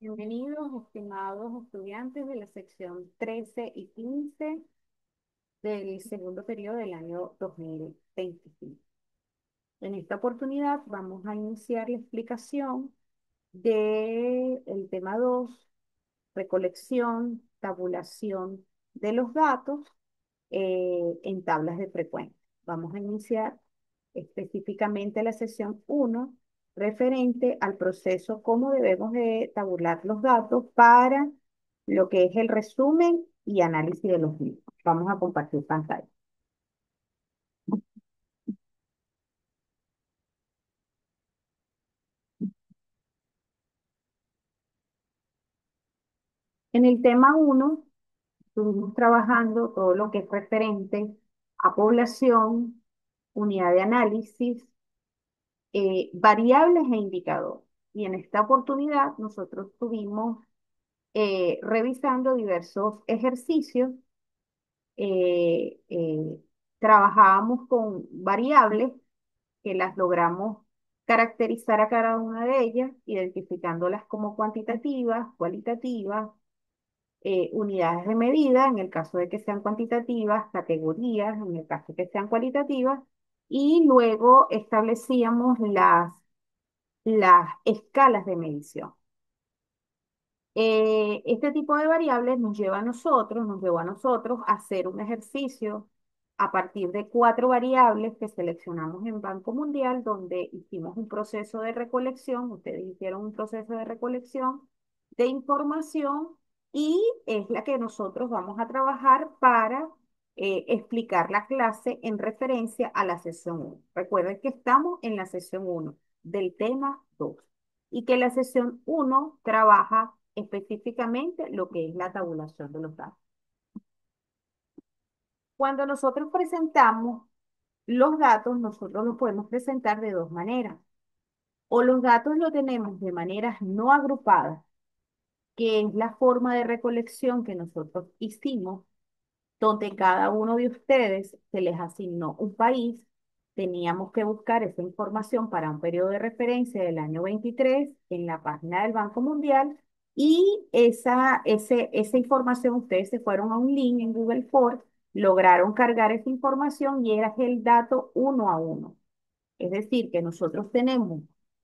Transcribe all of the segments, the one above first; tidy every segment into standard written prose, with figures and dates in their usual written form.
Bienvenidos, estimados estudiantes de la sección 13 y 15 del segundo periodo del año 2025. En esta oportunidad vamos a iniciar la explicación del tema 2, recolección, tabulación de los datos en tablas de frecuencia. Vamos a iniciar específicamente la sesión 1 referente al proceso, cómo debemos de tabular los datos para lo que es el resumen y análisis de los mismos. Vamos a compartir pantalla. En el tema 1, estuvimos trabajando todo lo que es referente a población, unidad de análisis, variables e indicadores. Y en esta oportunidad nosotros estuvimos revisando diversos ejercicios. eh, eh, Trabajábamos con variables que las logramos caracterizar a cada una de ellas, identificándolas como cuantitativas, cualitativas, unidades de medida, en el caso de que sean cuantitativas, categorías, en el caso de que sean cualitativas, y luego establecíamos las escalas de medición. Este tipo de variables nos llevó a nosotros a hacer un ejercicio a partir de 4 variables que seleccionamos en Banco Mundial, donde hicimos un proceso de recolección, ustedes hicieron un proceso de recolección de información y es la que nosotros vamos a trabajar para explicar la clase en referencia a la sesión 1. Recuerden que estamos en la sesión 1 del tema 2 y que la sesión 1 trabaja específicamente lo que es la tabulación de los datos. Cuando nosotros presentamos los datos, nosotros los podemos presentar de dos maneras. O los datos los tenemos de maneras no agrupadas, que es la forma de recolección que nosotros hicimos donde cada uno de ustedes se les asignó un país, teníamos que buscar esa información para un periodo de referencia del año 23 en la página del Banco Mundial y esa información ustedes se fueron a un link en Google Forms, lograron cargar esa información y era el dato uno a uno. Es decir, que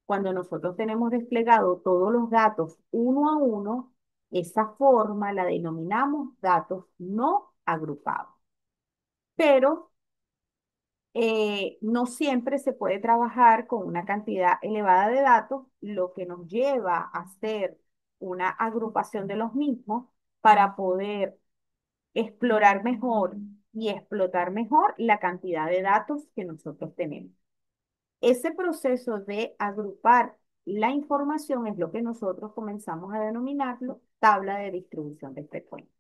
cuando nosotros tenemos desplegado todos los datos uno a uno, esa forma la denominamos datos no agrupados. Pero no siempre se puede trabajar con una cantidad elevada de datos, lo que nos lleva a hacer una agrupación de los mismos para poder explorar mejor y explotar mejor la cantidad de datos que nosotros tenemos. Ese proceso de agrupar la información es lo que nosotros comenzamos a denominarlo tabla de distribución de frecuencia.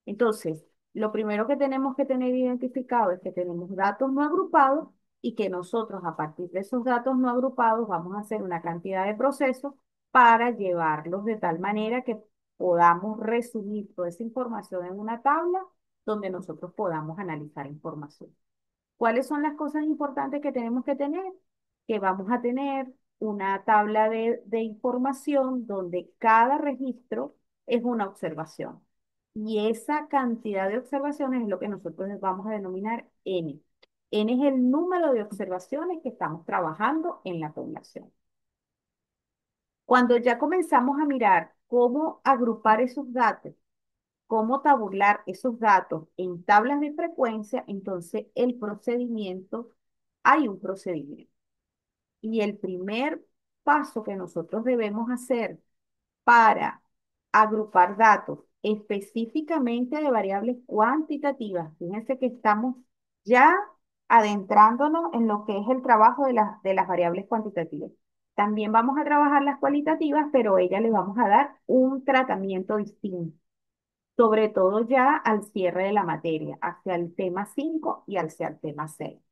Entonces, lo primero que tenemos que tener identificado es que tenemos datos no agrupados y que nosotros a partir de esos datos no agrupados vamos a hacer una cantidad de procesos para llevarlos de tal manera que podamos resumir toda esa información en una tabla donde nosotros podamos analizar información. ¿Cuáles son las cosas importantes que tenemos que tener? Que vamos a tener una tabla de información donde cada registro es una observación. Y esa cantidad de observaciones es lo que nosotros vamos a denominar N. N es el número de observaciones que estamos trabajando en la población. Cuando ya comenzamos a mirar cómo agrupar esos datos, cómo tabular esos datos en tablas de frecuencia, entonces hay un procedimiento. Y el primer paso que nosotros debemos hacer para agrupar datos específicamente de variables cuantitativas, fíjense que estamos ya adentrándonos en lo que es el trabajo de las variables cuantitativas. También vamos a trabajar las cualitativas, pero a ellas le vamos a dar un tratamiento distinto, sobre todo ya al cierre de la materia, hacia el tema 5 y hacia el tema 6.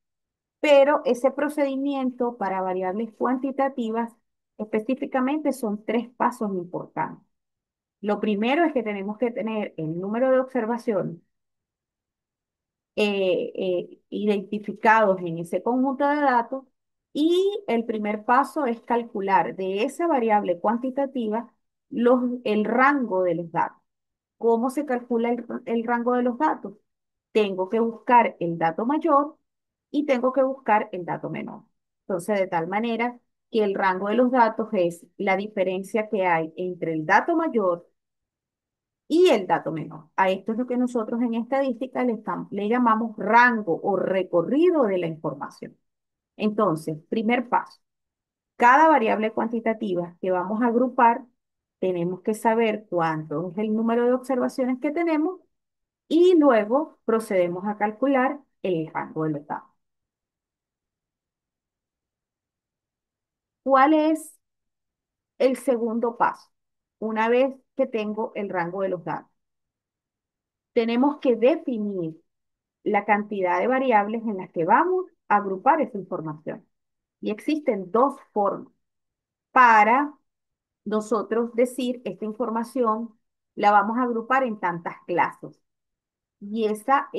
Pero ese procedimiento para variables cuantitativas específicamente son 3 pasos importantes. Lo primero es que tenemos que tener el número de observaciones identificados en ese conjunto de datos y el primer paso es calcular de esa variable cuantitativa el rango de los datos. ¿Cómo se calcula el rango de los datos? Tengo que buscar el dato mayor y tengo que buscar el dato menor. Entonces, de tal manera que el rango de los datos es la diferencia que hay entre el dato mayor y el dato menor. A esto es lo que nosotros en estadística le llamamos rango o recorrido de la información. Entonces, primer paso, cada variable cuantitativa que vamos a agrupar, tenemos que saber cuánto es el número de observaciones que tenemos y luego procedemos a calcular el rango de los datos. ¿Cuál es el segundo paso? Una vez que tengo el rango de los datos, tenemos que definir la cantidad de variables en las que vamos a agrupar esa información. Y existen dos formas para nosotros decir esta información la vamos a agrupar en tantas clases. Y esa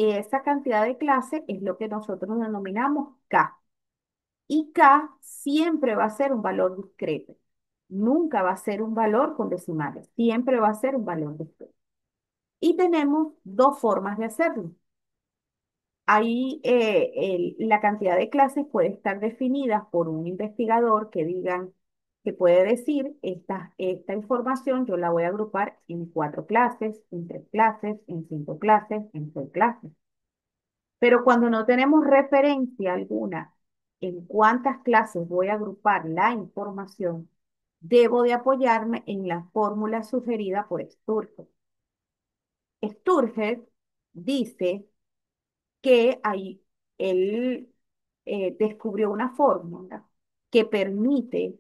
cantidad de clases es lo que nosotros denominamos K. Y K siempre va a ser un valor discreto. Nunca va a ser un valor con decimales. Siempre va a ser un valor discreto. Y tenemos dos formas de hacerlo. Ahí la cantidad de clases puede estar definida por un investigador que puede decir, esta información yo la voy a agrupar en 4 clases, en 3 clases, en 5 clases, en 6 clases. Pero cuando no tenemos referencia alguna en cuántas clases voy a agrupar la información, debo de apoyarme en la fórmula sugerida por Sturgeon. Sturgeon dice que ahí él descubrió una fórmula que permite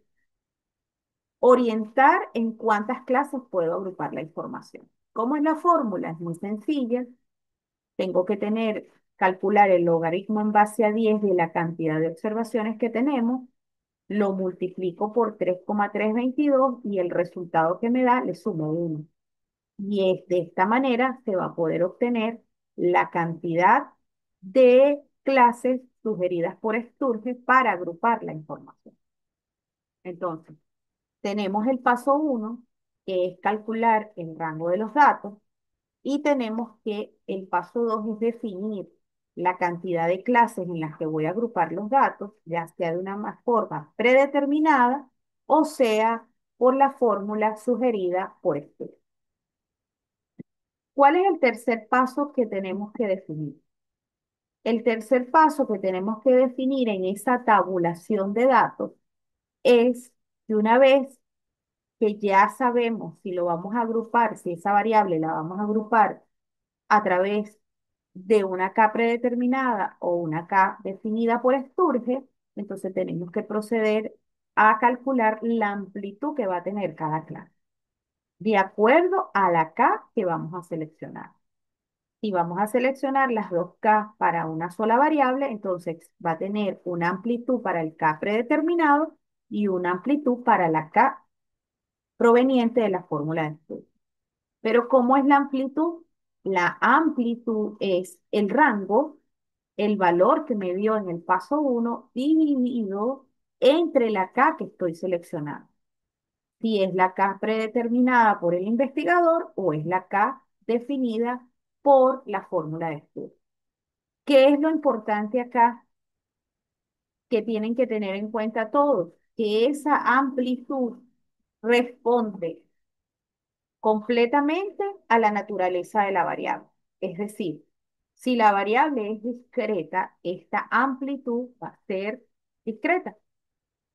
orientar en cuántas clases puedo agrupar la información. ¿Cómo es la fórmula? Es muy sencilla. Tengo que calcular el logaritmo en base a 10 de la cantidad de observaciones que tenemos, lo multiplico por 3,322 y el resultado que me da le sumo 1. Y de esta manera se va a poder obtener la cantidad de clases sugeridas por Sturgeon para agrupar la información. Entonces, tenemos el paso uno, que es calcular el rango de los datos, y tenemos que el paso 2 es definir la cantidad de clases en las que voy a agrupar los datos, ya sea de una forma predeterminada o sea por la fórmula sugerida por Sturgeon. ¿Cuál es el tercer paso que tenemos que definir? El tercer paso que tenemos que definir en esa tabulación de datos es que una vez que ya sabemos si lo vamos a agrupar, si esa variable la vamos a agrupar a través de una K predeterminada o una K definida por Sturgeon, entonces tenemos que proceder a calcular la amplitud que va a tener cada clase, de acuerdo a la K que vamos a seleccionar. Si vamos a seleccionar las dos K para una sola variable, entonces va a tener una amplitud para el K predeterminado y una amplitud para la K proveniente de la fórmula de estudio. Pero ¿cómo es la amplitud? La amplitud es el rango, el valor que me dio en el paso uno dividido entre la K que estoy seleccionando. Si es la K predeterminada por el investigador o es la K definida por la fórmula de estudio. ¿Qué es lo importante acá que tienen que tener en cuenta todos? Que esa amplitud responde completamente a la naturaleza de la variable. Es decir, si la variable es discreta, esta amplitud va a ser discreta.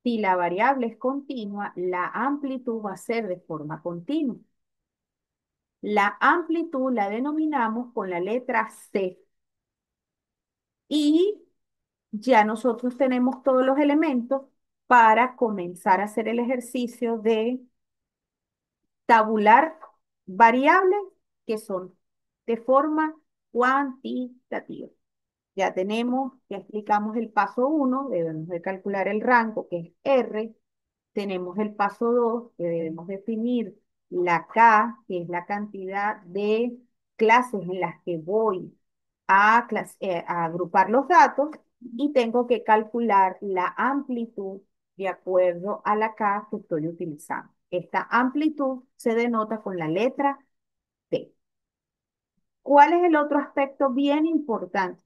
Si la variable es continua, la amplitud va a ser de forma continua. La amplitud la denominamos con la letra C y ya nosotros tenemos todos los elementos para comenzar a hacer el ejercicio de tabular variables que son de forma cuantitativa. Ya explicamos el paso uno, debemos de calcular el rango, que es R. Tenemos el paso 2, que debemos definir la K, que es la cantidad de clases en las que voy a agrupar los datos, y tengo que calcular la amplitud de acuerdo a la K que estoy utilizando. Esta amplitud se denota con la letra T. ¿Cuál es el otro aspecto bien importante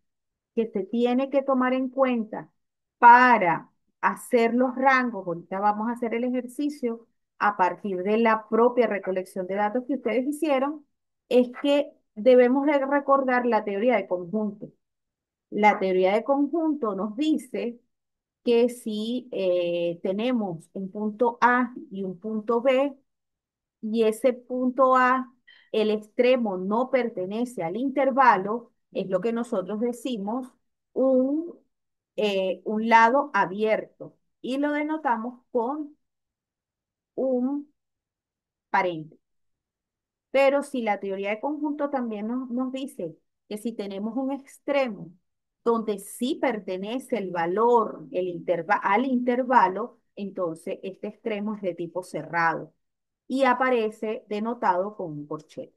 que se tiene que tomar en cuenta para hacer los rangos? Ahorita vamos a hacer el ejercicio a partir de la propia recolección de datos que ustedes hicieron, es que debemos de recordar la teoría de conjunto. La teoría de conjunto nos dice que si tenemos un punto A y un punto B, y ese punto A, el extremo no pertenece al intervalo, es lo que nosotros decimos un, un lado abierto y lo denotamos con un paréntesis. Pero si la teoría de conjunto también nos dice que si tenemos un extremo donde sí pertenece el valor al intervalo, entonces este extremo es de tipo cerrado y aparece denotado con un corchete.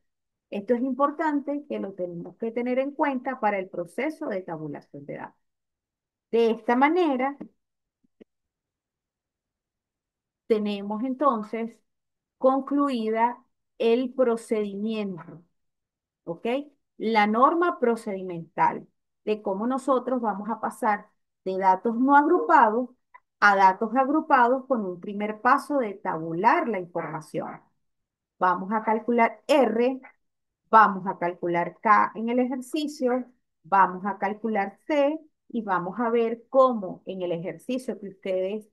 Esto es importante que lo tenemos que tener en cuenta para el proceso de tabulación de datos. De esta manera, tenemos entonces concluida el procedimiento, ¿ok? La norma procedimental de cómo nosotros vamos a pasar de datos no agrupados a datos agrupados con un primer paso de tabular la información. Vamos a calcular R, vamos a calcular K en el ejercicio, vamos a calcular C y vamos a ver cómo en el ejercicio que ustedes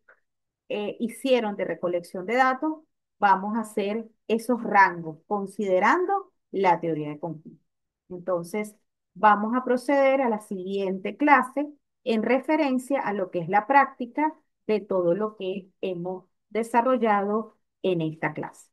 hicieron de recolección de datos, vamos a hacer esos rangos considerando la teoría de conjunto. Entonces, vamos a proceder a la siguiente clase en referencia a lo que es la práctica de todo lo que hemos desarrollado en esta clase.